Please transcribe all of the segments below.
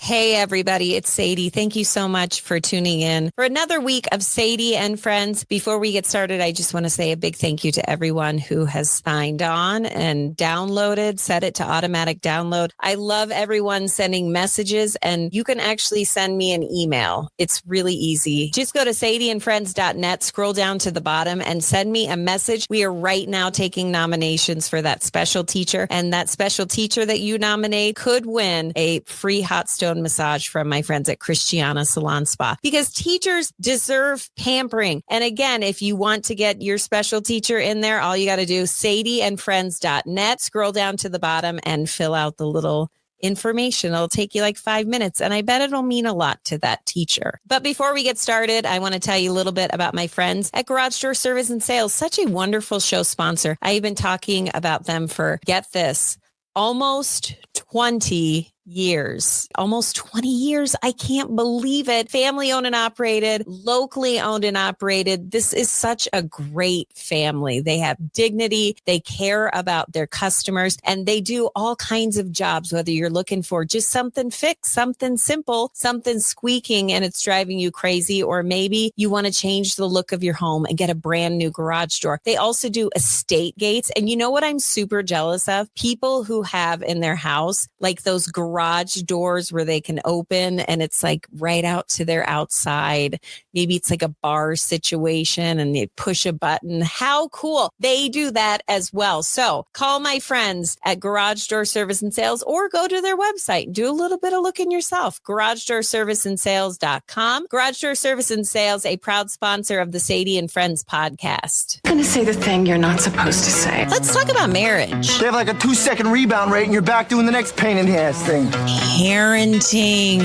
Hey, everybody, it's Sadie. Thank you so much for tuning in for another week of Sadie and Friends. Before we get started, I just want to say a big thank you to everyone who has signed on and downloaded, set it to automatic download. I love everyone sending messages, and you can actually send me an email. It's really easy. Just go to sadieandfriends.net, scroll down to the bottom, and send me a message. We are right now taking nominations for that special teacher, and that special teacher that you nominate could win a free hot stone massage from my friends at Christiana Salon Spa, because teachers deserve pampering. And again, if you want to get your special teacher in there, all you got to do is sadieandfriends.net, scroll down to the bottom and fill out the little information. It'll take you like 5 minutes, and I bet it'll mean a lot to that teacher. But before we get started, I want to tell you a little bit about my friends at Garage Door Service and Sales. Such a wonderful show sponsor. I've been talking about them for, get this, almost 20 years. Almost 20 years. I can't believe it. Family owned and operated, locally owned and operated. This is such a great family. They have dignity. They care about their customers, and they do all kinds of jobs, whether you're looking for just something fixed, something simple, something squeaking and it's driving you crazy, or maybe you want to change the look of your home and get a brand new garage door. They also do estate gates. And you know what I'm super jealous of? People who have in their house like those garage doors where they can open and it's like right out to their outside. Maybe it's like a bar situation and they push a button. How cool. They do that as well. So call my friends at Garage Door Service and Sales, or go to their website. Do a little bit of looking yourself. GarageDoorServiceandSales.com. Garage Door Service and Sales, a proud sponsor of the Sadie and Friends podcast. I'm going to say the thing you're not supposed to say. Let's talk about marriage. They have like a 2-second rebound rate and you're back doing the next pain in the ass thing. Parenting.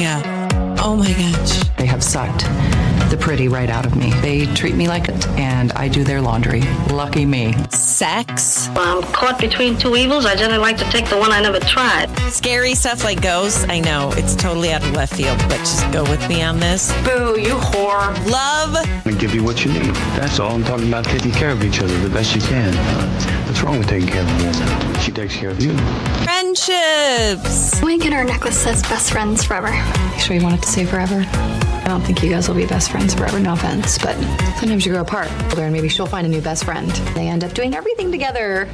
Oh my gosh. They have sucked the pretty right out of me. They treat me like it, and I do their laundry. Lucky me. Sex. I'm caught between two evils. I generally like to take the one I never tried. Scary stuff like ghosts. I know it's totally out of left field, but just go with me on this. Boo, you whore. Love. And give you what you need. That's all. I'm talking about taking care of each other the best you can. What's wrong with taking care of a woman? She takes care of you. Friendships. Wink and her necklace says best friends forever. You sure you want it to say forever? I don't think you guys will be best friends forever, no offense, but sometimes you grow apart, and maybe she'll find a new best friend. They end up doing everything together.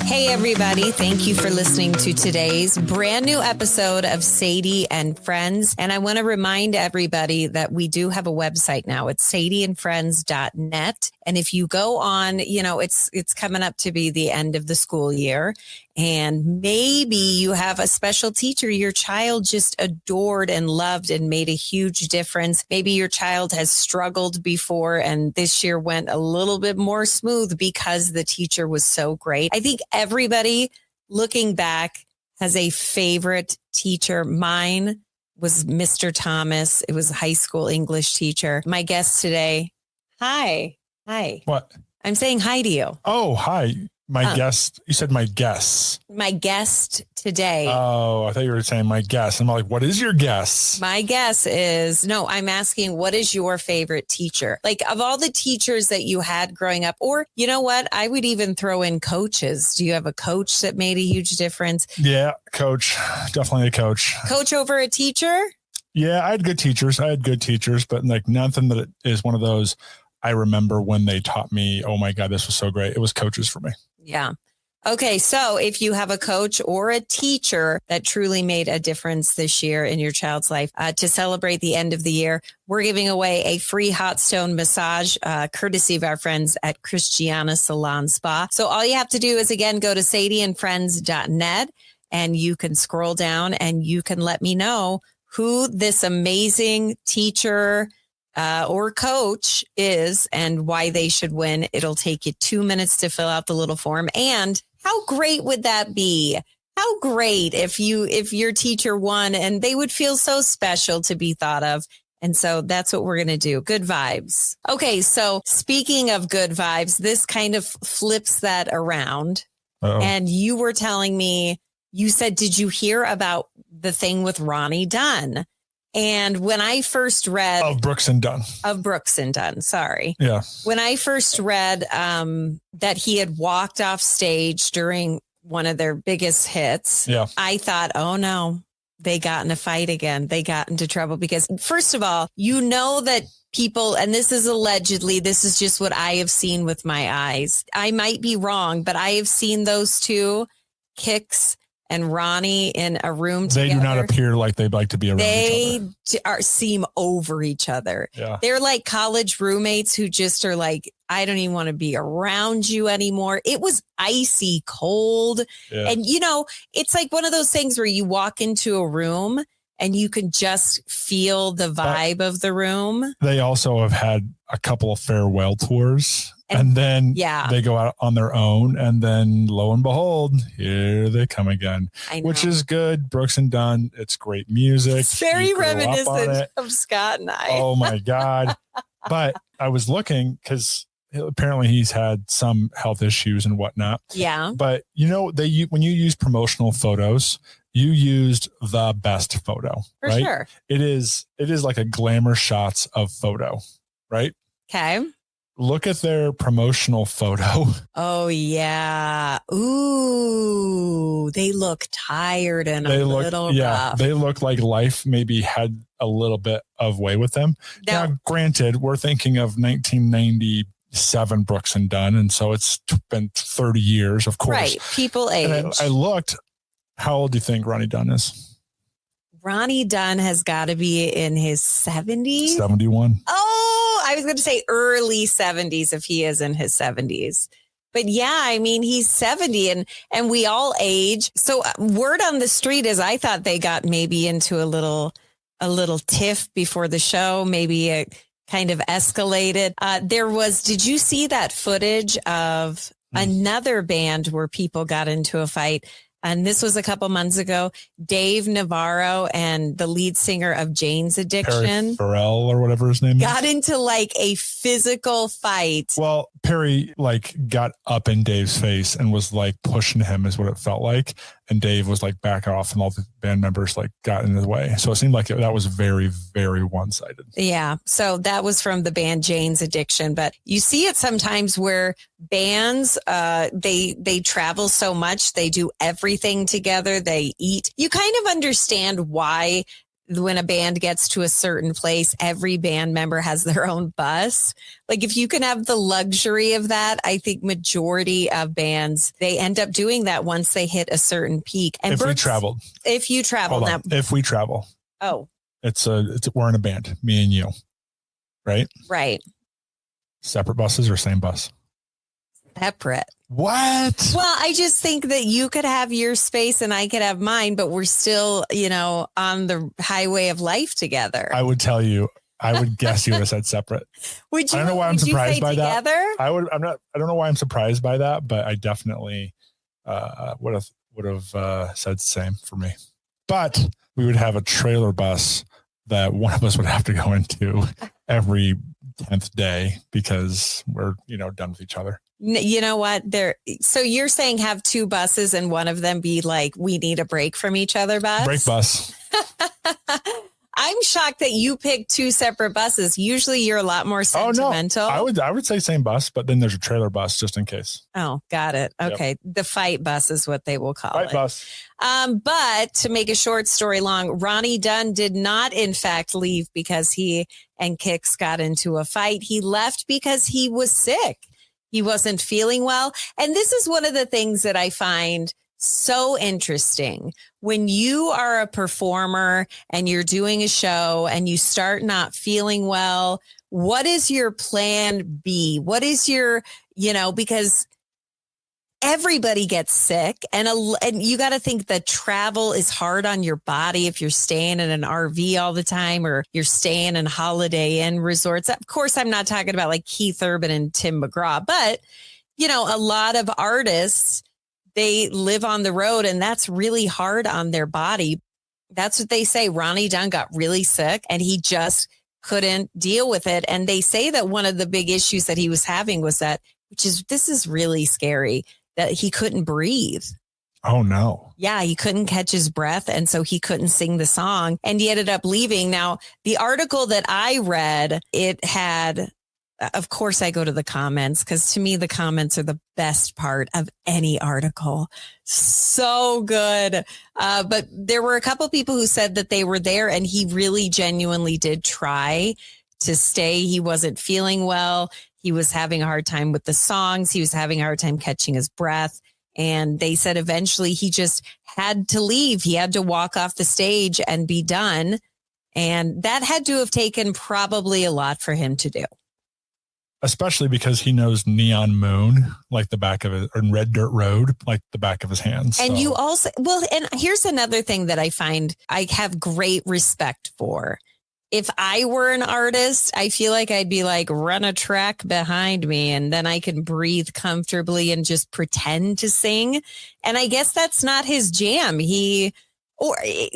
Hey, everybody. Thank you for listening to today's brand new episode of Sadie and Friends. And I want to remind everybody that we do have a website now. It's sadieandfriends.net. And if you go on, you know, it's coming up to be the end of the school year. And maybe you have a special teacher your child just adored and loved and made a huge difference. Maybe your child has struggled before and this year went a little bit more smooth because the teacher was so great. I think everybody looking back has a favorite teacher. Mine was Mr. Thomas. It was a high school English teacher. My guest today. Hi. What? I'm saying hi to you. Oh, hi. My guest. You said my guess. My guest today. Oh, I thought you were saying my guess. I'm like, what is your guess? My guess is, no, I'm asking, what is your favorite teacher? Like, of all the teachers that you had growing up, or you know what? I would even throw in coaches. Do you have a coach that made a huge difference? Yeah, coach. Definitely a coach. Coach over a teacher? Yeah, I had good teachers, but like nothing that is one of those I remember when they taught me, oh my God, this was so great. It was coaches for me. Yeah. Okay. So if you have a coach or a teacher that truly made a difference this year in your child's life, to celebrate the end of the year, we're giving away a free hot stone massage, courtesy of our friends at Christiana Salon Spa. So all you have to do is, again, go to sadieandfriends.net and you can scroll down and you can let me know who this amazing teacher or coach is and why they should win. It'll take you 2 minutes to fill out the little form. And how great would that be? How great if your teacher won, and they would feel so special to be thought of. And so that's what we're going to do. Good vibes. Okay. So speaking of good vibes, this kind of flips that around. Uh-oh. And you were telling me, you said, did you hear about the thing with Ronnie Dunn? And when I first read of Brooks and Dunn, sorry. Yeah. When I first read that he had walked off stage during one of their biggest hits. Yeah. I thought, oh no, they got in a fight again. They got into trouble because first of all, you know that people, and this is allegedly, this is just what I have seen with my eyes. I might be wrong, but I have seen those two, Kix and Ronnie, in a room together. They do not appear like they'd like to be around each other. Seem over each other. Yeah. They're like college roommates who just are like, I don't even want to be around you anymore. It was icy cold. Yeah. And, it's like one of those things where you walk into a room and you can just feel the vibe of the room. They also have had a couple of farewell tours. And then they go out on their own. And then lo and behold, here they come again, which is good. Brooks and Dunn. It's great music. It's very reminiscent of Scott and I. Oh my God. But I was looking because apparently he's had some health issues and whatnot. Yeah. But when you use promotional photos, you used the best photo, For right? sure. It is like a glamour shots of photo, right? Okay. Look at their promotional photo. Oh yeah. Ooh, they look tired and little rough. They look like life maybe had a little bit of way with them. Now, granted, we're thinking of 1997 Brooks and Dunn, and so it's been 30 years, of course. Right. People age. And I looked. How old do you think Ronnie Dunn is? Ronnie Dunn has got to be in his 70s. 71. Oh, I was going to say early 70s if he is in his 70s. But yeah, I mean, he's 70 and we all age. So word on the street is I thought they got maybe into a little tiff before the show. Maybe it kind of escalated. Did you see that footage of another band where people got into a fight? And this was a couple months ago. Dave Navarro and the lead singer of Jane's Addiction, Perry Farrell or whatever his name is, got into like a physical fight. Well, Perry got up in Dave's face and was like pushing him is what it felt like. And Dave was like back off and all the band members got in the way. So it seemed like that was very, very one-sided. Yeah. So that was from the band Jane's Addiction. But you see it sometimes where bands, they travel so much. They do everything together. They eat. You kind of understand why when a band gets to a certain place, every band member has their own bus. Like if you can have the luxury of that, I think majority of bands, they end up doing that once they hit a certain peak. And if we travel. If we travel. Oh. We're in a band, me and you. Right? Right. Separate buses or same bus? Separate. What? Well, I just think that you could have your space and I could have mine, but we're still, on the highway of life together. I would tell you, I would guess you would have said separate. Would you? I don't know why I'm surprised by together? that. I don't know why I'm surprised by that, but I definitely would have said same for me. But we would have a trailer bus that one of us would have to go into every 10th day because we're, done with each other. You know what? So you're saying have two buses and one of them be like, we need a break from each other bus? Break bus. I'm shocked that you picked two separate buses. Usually you're a lot more sentimental. Oh, no. I would say same bus, but then there's a trailer bus just in case. Oh, got it. Okay. Yep. The fight bus is what they will call it. Fight bus. But to make a short story long, Ronnie Dunn did not, in fact, leave because he and Kix got into a fight. He left because he was sick. He wasn't feeling well. And this is one of the things that I find so interesting. When you are a performer and you're doing a show and you start not feeling well, what is your plan B? What is your, because everybody gets sick and you got to think that travel is hard on your body if you're staying in an RV all the time or you're staying in Holiday Inn resorts. Of course, I'm not talking about like Keith Urban and Tim McGraw, but a lot of artists, they live on the road and that's really hard on their body. That's what they say. Ronnie Dunn got really sick and he just couldn't deal with it. And they say that one of the big issues that he was having was this is really scary, that he couldn't breathe. Oh, no. Yeah, he couldn't catch his breath. And so he couldn't sing the song and he ended up leaving. Now, the article that I read, it had of course, I go to the comments because to me, the comments are the best part of any article. So good. But there were a couple people who said that they were there and he really genuinely did try to stay. He wasn't feeling well. He was having a hard time with the songs. He was having a hard time catching his breath. And they said eventually he just had to leave. He had to walk off the stage and be done. And that had to have taken probably a lot for him to do. Especially because he knows Neon Moon like the back of it, or Red Dirt Road like the back of his hands. And so. you also, well, and here's another thing that I find I have great respect for. If I were an artist, I feel like I'd be like, run a track behind me and then I can breathe comfortably and just pretend to sing. And I guess that's not his jam.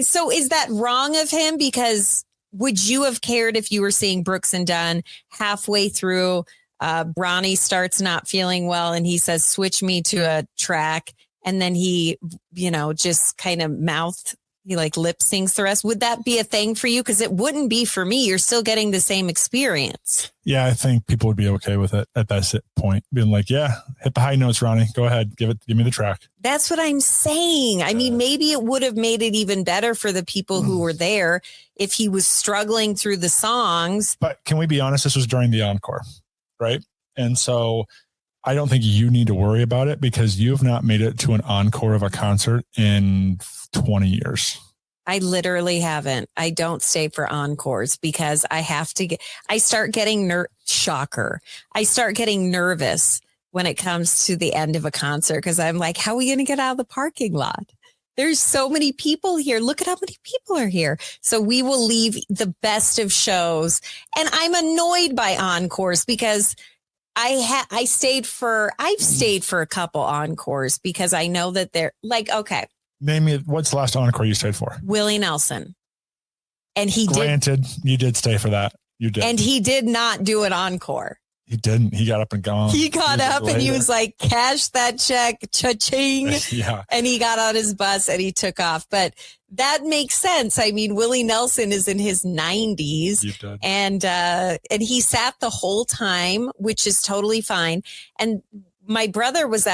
So is that wrong of him? Because would you have cared if you were seeing Brooks and Dunn halfway through? Bronny starts not feeling well and he says, switch me to a track. And then he, just kind of he like lip syncs the rest. Would that be a thing for you? Because it wouldn't be for me. You're still getting the same experience. Yeah, I think people would be okay with it at that point. Being like, yeah, hit the high notes, Ronnie. Go ahead. Give me the track. That's what I'm saying. I mean, maybe it would have made it even better for the people who were there if he was struggling through the songs. But can we be honest? This was during the encore, right? And so I don't think you need to worry about it because you have not made it to an encore of a concert in 20 years. I literally haven't. I don't stay for encores because I start getting I start getting nervous when it comes to the end of a concert because I'm like, how are we going to get out of the parking lot? There's so many people here. Look at how many people are here. So we will leave the best of shows. And I'm annoyed by encores because I've stayed for a couple encores because I know that they're like, okay. Name me, what's the last encore you stayed for? Willie Nelson. And Granted, you did stay for that. You did. And he did not do an encore. He didn't. He got up and gone. He got up and he was like, cash that check, cha-ching. Yeah. And he got on his bus and he took off. But that makes sense. I mean, Willie Nelson is in his 90s. You did. And he sat the whole time, which is totally fine. And my brother was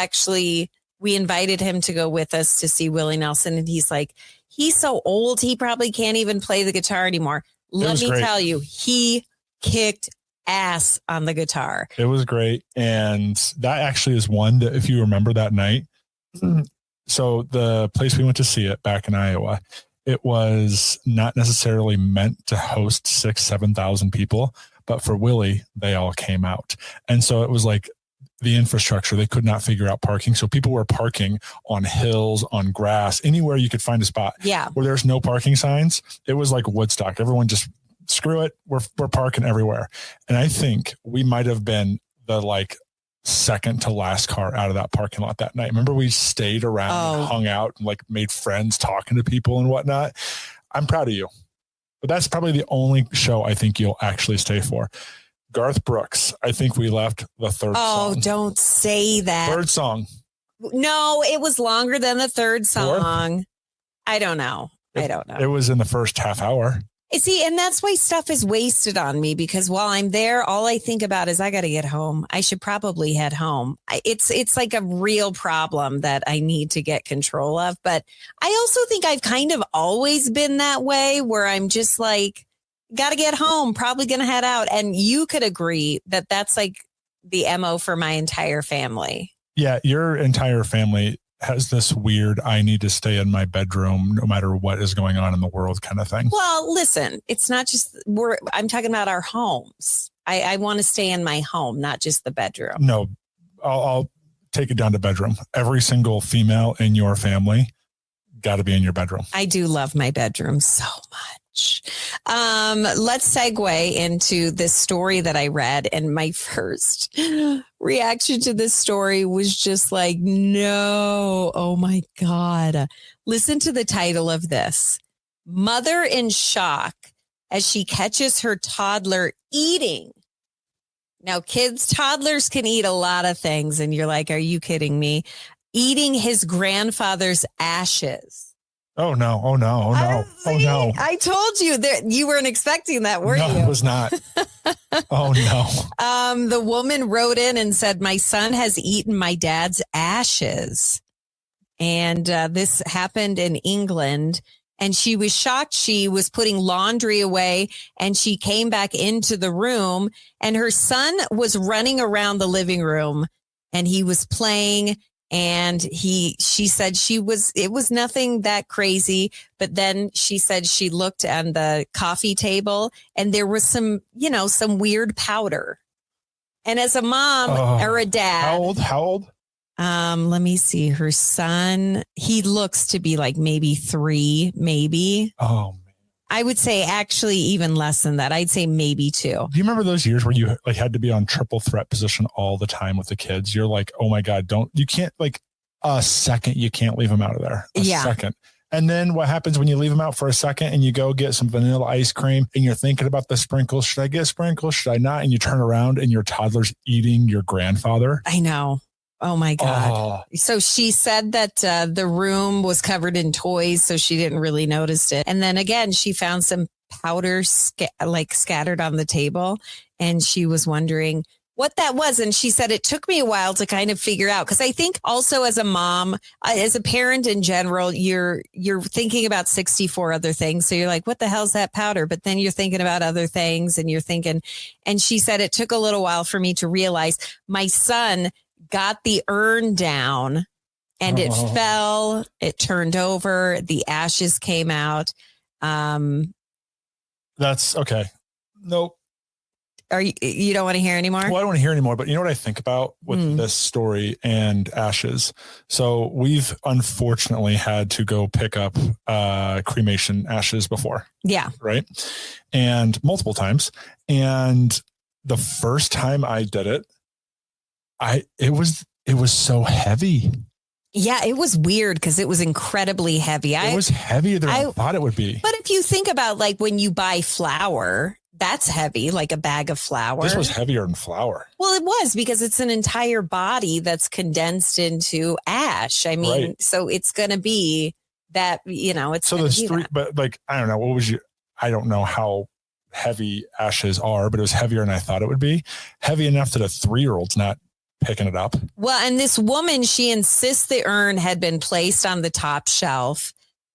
we invited him to go with us to see Willie Nelson. And he's like, he's so old. He probably can't even play the guitar anymore. Let me tell you, he kicked ass on the guitar. It was great. And that actually is one that if you remember that night. So the place we went to see it back in Iowa, it was not necessarily meant to host 7,000 people, but for Willie, they all came out. And so it was like, the infrastructure, they could not figure out parking. So people were parking on hills, on grass, anywhere you could find a spot. Yeah. Where there's no parking signs. It was like Woodstock. Everyone just screw it. We're parking everywhere. And I think we might have been the second to last car out of that parking lot that night. Remember we stayed around and hung out and made friends talking to people and whatnot. I'm proud of you. But that's probably the only show I think you'll actually stay for. Garth Brooks, I think we left the third song. Oh, don't say that. Third song. No, it was longer than the third song. Fourth? I don't know. It was in the first half hour. See, and that's why stuff is wasted on me because while I'm there, all I think about is I got to get home. I should probably head home. It's like a real problem that I need to get control of. But I also think I've kind of always been that way where I'm just like, got to get home, probably going to head out. And you could agree that that's like the MO for my entire family. Yeah. Your entire family has this weird, I need to stay in my bedroom no matter what is going on in the world kind of thing. Well, listen, it's not just I'm talking about our homes. I want to stay in my home, not just the bedroom. No, I'll take it down to bedroom. Every single female in your family got to be in your bedroom. I do love my bedroom so much. Let's segue into this story that I read, and my first reaction to this story was just like, no, oh my God. Listen to the title of this. Mother in shock as she catches her toddler eating. Now, toddlers can eat a lot of things, and you're like, are you kidding me? Eating his grandfather's ashes. Oh no. Oh no. Oh no. Oh no. I told you that you weren't expecting that, were No, you? it was not. Oh no. The woman wrote in and said, my son has eaten my dad's ashes. And this happened in England. And she was shocked. She was putting laundry away and she came back into the room and her son was running around the living room and he was playing. And she said it was nothing that crazy. But then she said she looked on the coffee table and there was some weird powder. And as a mom or a dad. How old? Let me see. Her son, he looks to be like maybe 3, maybe. Oh, man. I would say actually even less than that. I'd say maybe 2. Do you remember those years where you like had to be on triple threat position all the time with the kids? You're like, oh my God, you can't like a second. You can't leave them out of there. A second. And then what happens when you leave them out for a second and you go get some vanilla ice cream and you're thinking about the sprinkles? Should I get sprinkles? Should I not? And you turn around and your toddler's eating your grandfather. I know. Oh my God. Oh. So she said that the room was covered in toys, so she didn't really notice it. And then again, she found some powder scattered on the table and she was wondering what that was. And she said, it took me a while to kind of figure out. Cause I think also as a mom, as a parent in general, you're thinking about 64 other things. So you're like, what the hell's that powder? But then you're thinking about other things and you're thinking, and she said, it took a little while for me to realize my son got the urn down and it fell, it turned over, the ashes came out. That's okay. Nope. You don't want to hear anymore? Well, I don't want to hear anymore, but you know what I think about with this story and ashes? So we've unfortunately had to go pick up cremation ashes before. Yeah. Right. And multiple times. And the first time I did it, it was so heavy. Yeah, it was weird because it was incredibly heavy. It was heavier than I thought it would be. But if you think about like when you buy flour, that's heavy, like a bag of flour. This was heavier than flour. Well, it was because it's an entire body that's condensed into ash. I mean, So it's going to be that, it's so there's 3, but like, I don't know, I don't know how heavy ashes are, but it was heavier than I thought it would be. Heavy enough that a 3-year-old's not picking it up. Well, and this woman, she insists the urn had been placed on the top shelf.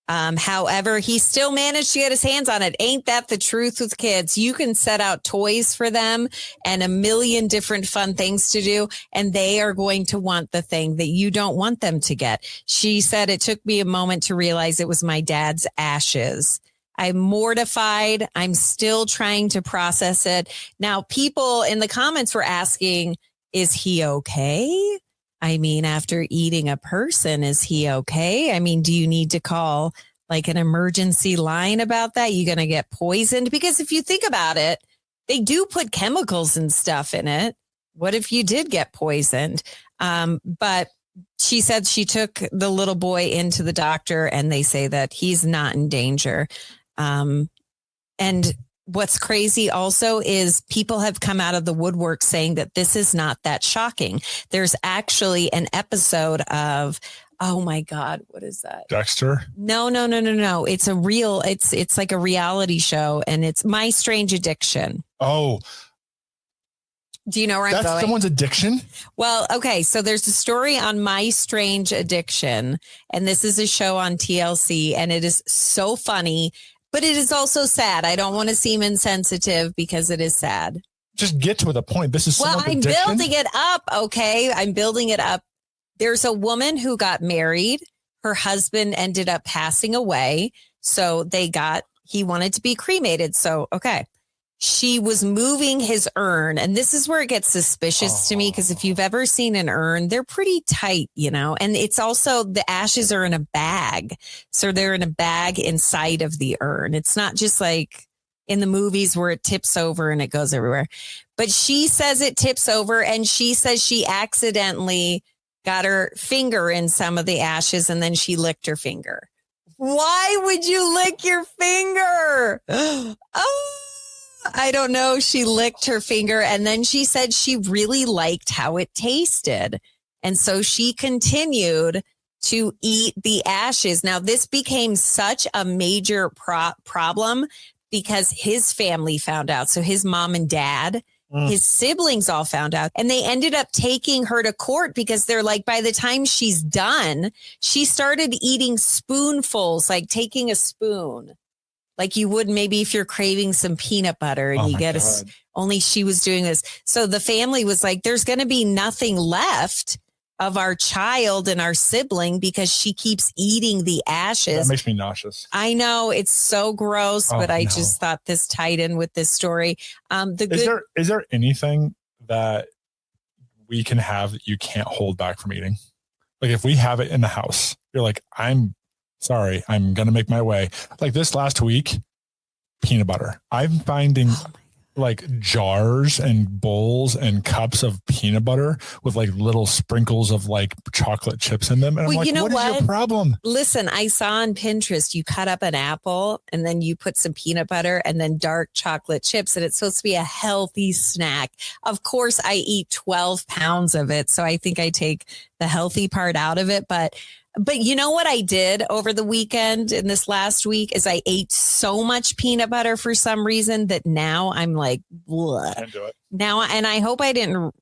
However, he still managed to get his hands on it. Ain't that the truth with kids? You can set out toys for them and a million different fun things to do, and they are going to want the thing that you don't want them to get. She said, it took me a moment to realize it was my dad's ashes. I'm mortified. I'm still trying to process it. Now, people in the comments were asking, is he okay? I mean, after eating a person, is he okay? I mean, do you need to call like an emergency line about that? You're going to get poisoned? Because if you think about it, they do put chemicals and stuff in it. What if you did get poisoned? But she said she took the little boy into the doctor and they say that he's not in danger. And what's crazy also is people have come out of the woodwork saying that this is not that shocking. There's actually an episode of, oh my God, what is that? Dexter? No. It's like a reality show and it's My Strange Addiction. Oh, do you know where I'm going? That's someone's addiction? Well, okay. So there's a story on My Strange Addiction, and this is a show on TLC, and it is so funny, but it is also sad. I don't want to seem insensitive because it is sad. Just get to the point. This is I'm addiction? building it up. Okay. I'm building it up. There's a woman who got married. Her husband ended up passing away. So he wanted to be cremated. So, okay. She was moving his urn. And this is where it gets suspicious to me. Because if you've ever seen an urn, they're pretty tight, and it's also the ashes are in a bag. So they're in a bag inside of the urn. It's not just like in the movies where it tips over and it goes everywhere. But she says it tips over and she says she accidentally got her finger in some of the ashes and then she licked her finger. Why would you lick your finger? I don't know. She licked her finger and then she said she really liked how it tasted. And so she continued to eat the ashes. Now, this became such a major problem because his family found out. So his mom and dad, his siblings all found out, and they ended up taking her to court because they're like, by the time she's done, she started eating spoonfuls, like taking a spoon, like you would maybe if you're craving some peanut butter and you get only she was doing this. So the family was like, there's going to be nothing left of our child and our sibling because she keeps eating the ashes. That makes me nauseous. I know it's so gross, but I just thought this tied in with this story. Is there anything that we can have that you can't hold back from eating? Like if we have it in the house, you're like, I'm sorry, I'm going to make my way. Like this last week, peanut butter. I'm finding like jars and bowls and cups of peanut butter with like little sprinkles of like chocolate chips in them. And I'm like, what is your problem? Listen, I saw on Pinterest, you cut up an apple and then you put some peanut butter and then dark chocolate chips. And it's supposed to be a healthy snack. Of course, I eat 12 pounds of it. So I think I take the healthy part out of it. But you know what I did over the weekend in this last week is I ate so much peanut butter for some reason that now I'm like, Can't do it. Now, and I hope I didn't,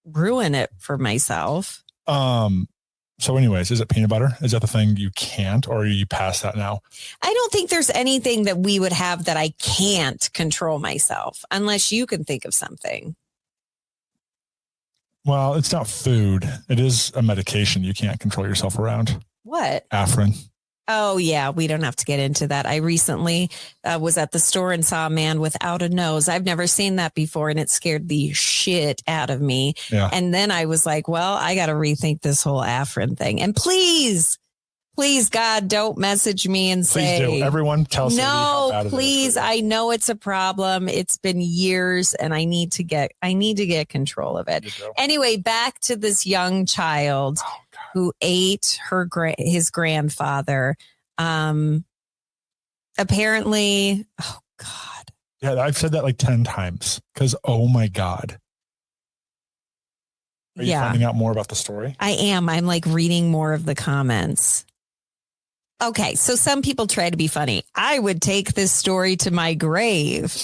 ruin it for myself. So anyways, is it peanut butter? Is that the thing you can't, or are you past that now? I don't think there's anything that we would have that I can't control myself unless you can think of something. Well, it's not food. It is a medication you can't control yourself around. What? Afrin. Oh, yeah. We don't have to get into that. I recently was at the store and saw a man without a nose. I've never seen that before, and it scared the shit out of me. Yeah. And then I was like, well, I got to rethink this whole Afrin thing. And please, God, don't message me and say, please do. Everyone tell Sadie how bad please. I know it's a problem. It's been years and I need to get control of it. Anyway, back to this young child who ate his grandfather. Apparently, oh God. Yeah, I've said that like 10 times because, oh my God. Are you finding out more about the story? I am. I'm like reading more of the comments. Okay, so some people try to be funny. I would take this story to my grave.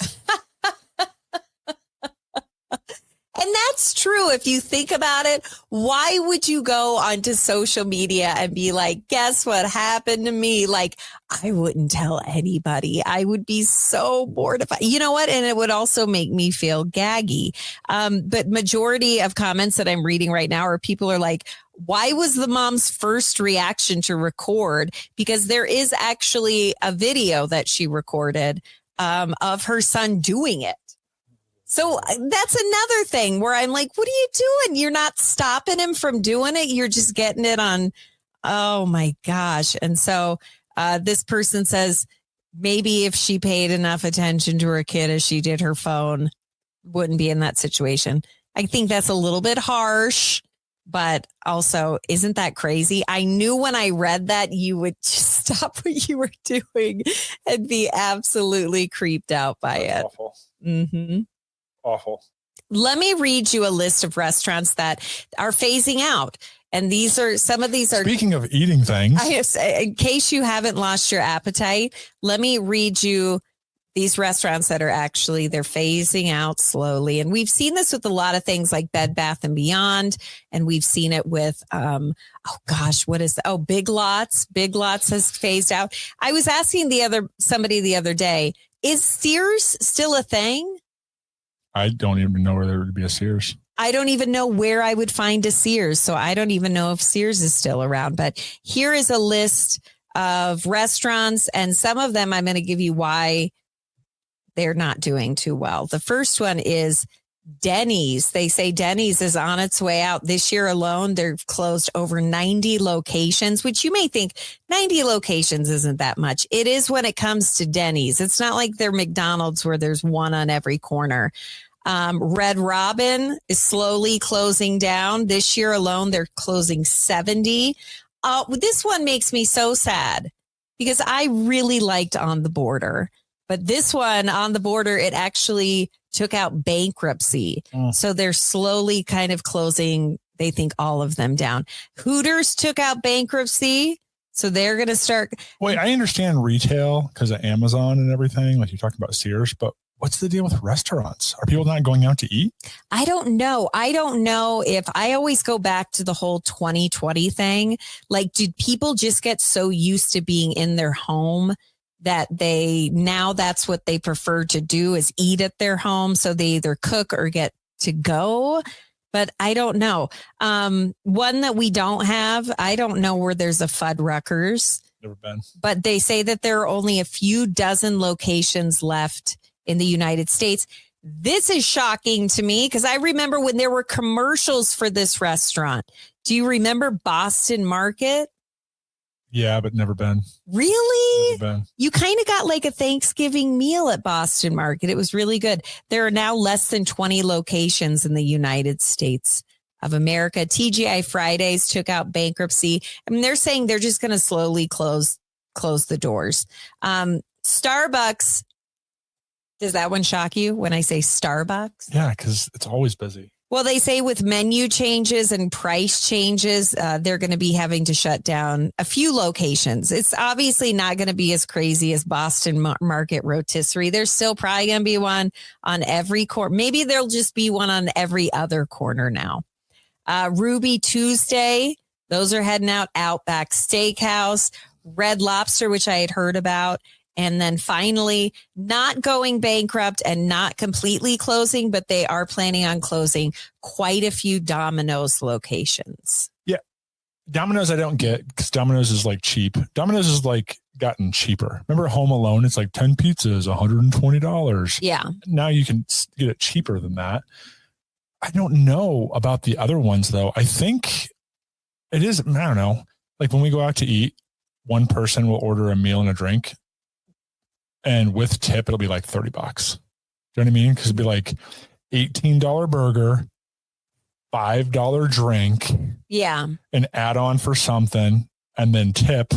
And that's true. If you think about it, why would you go onto social media and be like, guess what happened to me? Like, I wouldn't tell anybody. I would be so mortified. You know what? And it would also make me feel gaggy. But majority of comments that I'm reading right now are people are like, why was the mom's first reaction to record? Because there is actually a video that she recorded of her son doing it. So that's another thing where I'm like, what are you doing? You're not stopping him from doing it. You're just getting it on. Oh, my gosh. And so this person says maybe if she paid enough attention to her kid as she did her phone, wouldn't be in that situation. I think that's a little bit harsh, but also, isn't that crazy? I knew when I read that you would just stop what you were doing and be absolutely creeped out by it. Awful. Mm-hmm. Awful. Let me read you a list of restaurants that are phasing out. And some of these are. Speaking of eating things. In case you haven't lost your appetite, let me read you these restaurants that are they're phasing out slowly. And we've seen this with a lot of things like Bed Bath & Beyond. And we've seen it with, Big Lots. Big Lots has phased out. I was asking somebody the other day, is Sears still a thing? I don't even know where there would be a Sears. I don't even know where I would find a Sears. So I don't even know if Sears is still around. But here is a list of restaurants, and some of them I'm going to give you why they're not doing too well. The first one is Denny's. They say Denny's is on its way out. This year alone, they've closed over 90 locations, which you may think 90 locations isn't that much. It is when it comes to Denny's. It's not like they're McDonald's where there's one on every corner. Red Robin is slowly closing down. This year alone, they're closing 70. This one makes me so sad because I really liked On the Border. But this one, On the Border, it actually took out bankruptcy. So they're slowly kind of closing they think all of them down. Hooters took out bankruptcy. So they're going to start. Wait, I understand retail because of Amazon and everything. Like you talked about Sears, but what's the deal with restaurants? Are people not going out to eat? I don't know. I don't know if I always go back to the whole 2020 thing. Like, did people just get so used to being in their home that now that's what they prefer to do is eat at their home. So they either cook or get to go. But I don't know. One that we don't have, I don't know where there's a Fuddruckers. Never been. But they say that there are only a few dozen locations left in the United States. This is shocking to me because I remember when there were commercials for this restaurant. Do you remember Boston Market? Yeah, but never been. Really? Never been. You kind of got like a Thanksgiving meal at Boston Market. It was really good. There are now less than 20 locations in the United States of America. TGI Fridays took out bankruptcy. I mean, they're saying they're just going to slowly close the doors. Starbucks. Does that one shock you when I say Starbucks? Yeah, because it's always busy. Well, they say with menu changes and price changes, they're going to be having to shut down a few locations. It's obviously not going to be as crazy as Boston Market Rotisserie. There's still probably going to be one on every corner. Maybe there'll just be one on every other corner now. Ruby Tuesday, those are heading out. Outback Steakhouse, Red Lobster, which I had heard about. And then finally, not going bankrupt and not completely closing, but they are planning on closing quite a few Domino's locations. Yeah. Domino's I don't get because Domino's is like cheap. Domino's is like gotten cheaper. Remember Home Alone? It's like 10 pizzas, $120. Yeah. Now you can get it cheaper than that. I don't know about the other ones, though. I think it is, I don't know. Like when we go out to eat, one person will order a meal and a drink. And with tip, it'll be like $30. Do you know what I mean? Because it'd be like $18 burger, $5 drink. Yeah. An add-on for something, and then tip.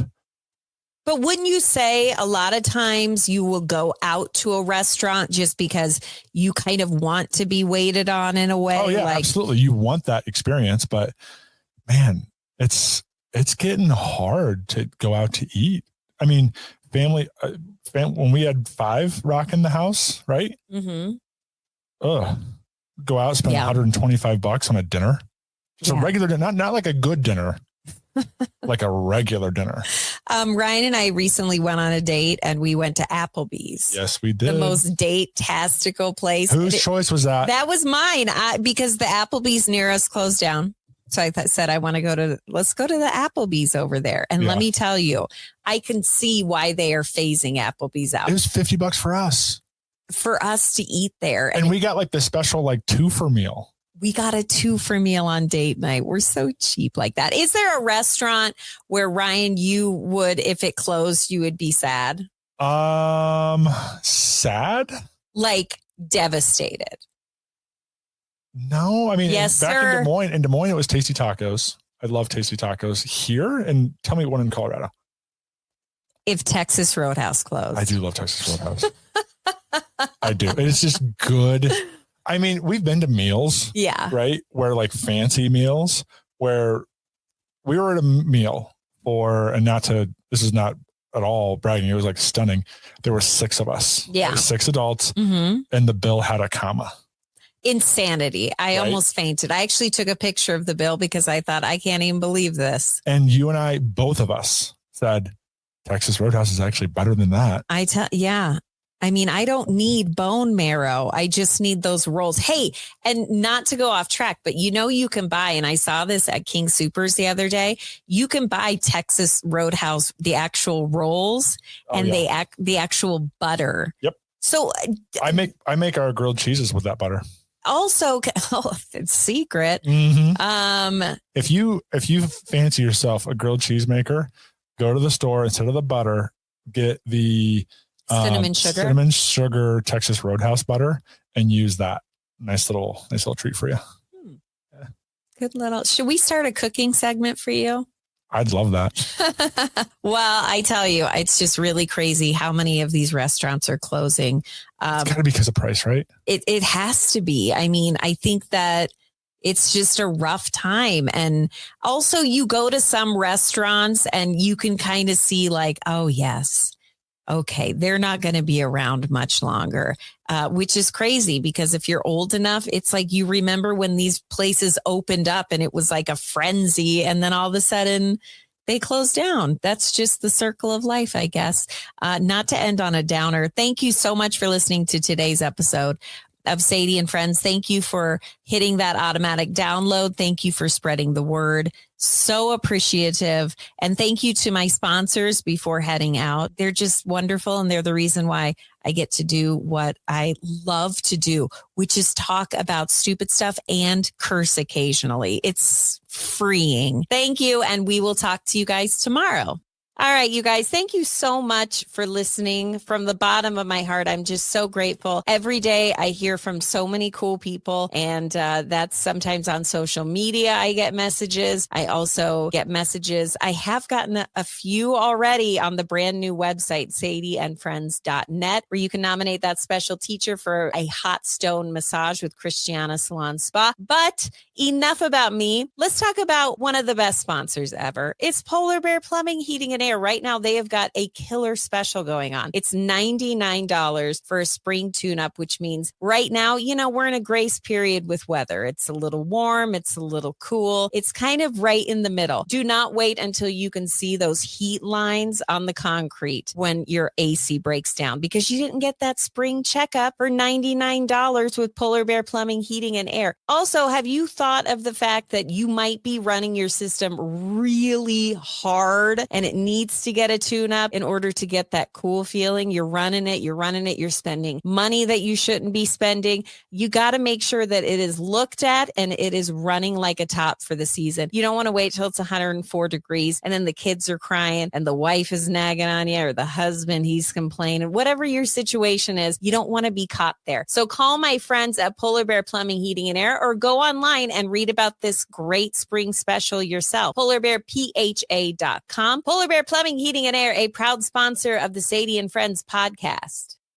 But wouldn't you say a lot of times you will go out to a restaurant just because you kind of want to be waited on in a way? Oh, yeah, like, absolutely. You want that experience, but man, it's getting hard to go out to eat. I mean, family, when we had 5 rocking the house, right? Mm-hmm. Go out, spend $125 on a dinner. It's a regular dinner, not like a good dinner, like a regular dinner. Ryan and I recently went on a date and we went to Applebee's. Yes, we did. The most date-tastical place. Whose choice was that? That was mine because the Applebee's near us closed down. So I said, let's go to the Applebee's over there. And let me tell you, I can see why they are phasing Applebee's out. It was $50 for us. For us to eat there. And we got like the special, like 2-for meal. We got a 2-for meal on date night. We're so cheap like that. Is there a restaurant where, Ryan, you would, if it closed, you would be sad? Sad? Like devastated. No, I mean, yes, back sir. in Des Moines, it was Tasty Tacos. I love Tasty Tacos here. And tell me one in Colorado. If Texas Roadhouse closed. I do love Texas Roadhouse. I do. It's just good. I mean, we've been to meals. Yeah. Right. Where like fancy meals where we were at a meal this is not at all bragging. It was like stunning. There were 6 of us. Yeah. There were 6 adults. Mm-hmm. And the bill had a comma. Insanity. I almost fainted. I actually took a picture of the bill because I thought, I can't even believe this. And you and I, both of us said, Texas Roadhouse is actually better than that. Yeah. I mean, I don't need bone marrow. I just need those rolls. Hey, and not to go off track, but you can buy, and I saw this at King Soopers the other day, you can buy Texas Roadhouse, the actual rolls the actual butter. Yep. So I make our grilled cheeses with that butter. Also, it's secret. Mm-hmm. If you fancy yourself a grilled cheese maker, go to the store, instead of the butter, get the cinnamon sugar Texas Roadhouse butter and use that. Nice little treat for you. Yeah. Good little. Should we start a cooking segment for you? I'd love that. Well, I tell you, it's just really crazy how many of these restaurants are closing. It's got to be because of price, right? It has to be. I mean, I think that it's just a rough time. And also you go to some restaurants and you can kind of see like, oh yes, okay, they're not going to be around much longer, which is crazy because if you're old enough, it's like you remember when these places opened up and it was like a frenzy and then all of a sudden they closed down. That's just the circle of life, I guess. Not to end on a downer. Thank you so much for listening to today's episode of Sadie and Friends. Thank you for hitting that automatic download. Thank you for spreading the word. So appreciative. And thank you to my sponsors before heading out. They're just wonderful. And they're the reason why I get to do what I love to do, which is talk about stupid stuff and curse occasionally. It's freeing. Thank you. And we will talk to you guys tomorrow. All right, you guys, thank you so much for listening. From the bottom of my heart, I'm just so grateful. Every day I hear from so many cool people, and that's sometimes on social media. I get messages. I also get messages. I have gotten a few already on the brand new website, sadieandfriends.net, where you can nominate that special teacher for a hot stone massage with Christiana Salon Spa. But enough about me. Let's talk about one of the best sponsors ever. It's Polar Bear Plumbing, Heating, and Air. Right now, they have got a killer special going on. It's $99 for a spring tune-up, which means right now, we're in a grace period with weather. It's a little warm. It's a little cool. It's kind of right in the middle. Do not wait until you can see those heat lines on the concrete when your AC breaks down because you didn't get that spring checkup for $99 with Polar Bear Plumbing, Heating, and Air. Also, have you thought of the fact that you might be running your system really hard and it needs to get a tune-up in order to get that cool feeling? You're running it, you're spending money that you shouldn't be spending. You got to make sure that it is looked at and it is running like a top for the season. You don't want to wait till it's 104 degrees and then the kids are crying and the wife is nagging on you or the husband, he's complaining. Whatever your situation is, you don't want to be caught there. So call my friends at Polar Bear Plumbing, Heating, and Air or go online and read about this great spring special yourself. PolarBearPHA.com. Polar Bear Plumbing, Heating, and Air, a proud sponsor of the Sadie and Friends podcast.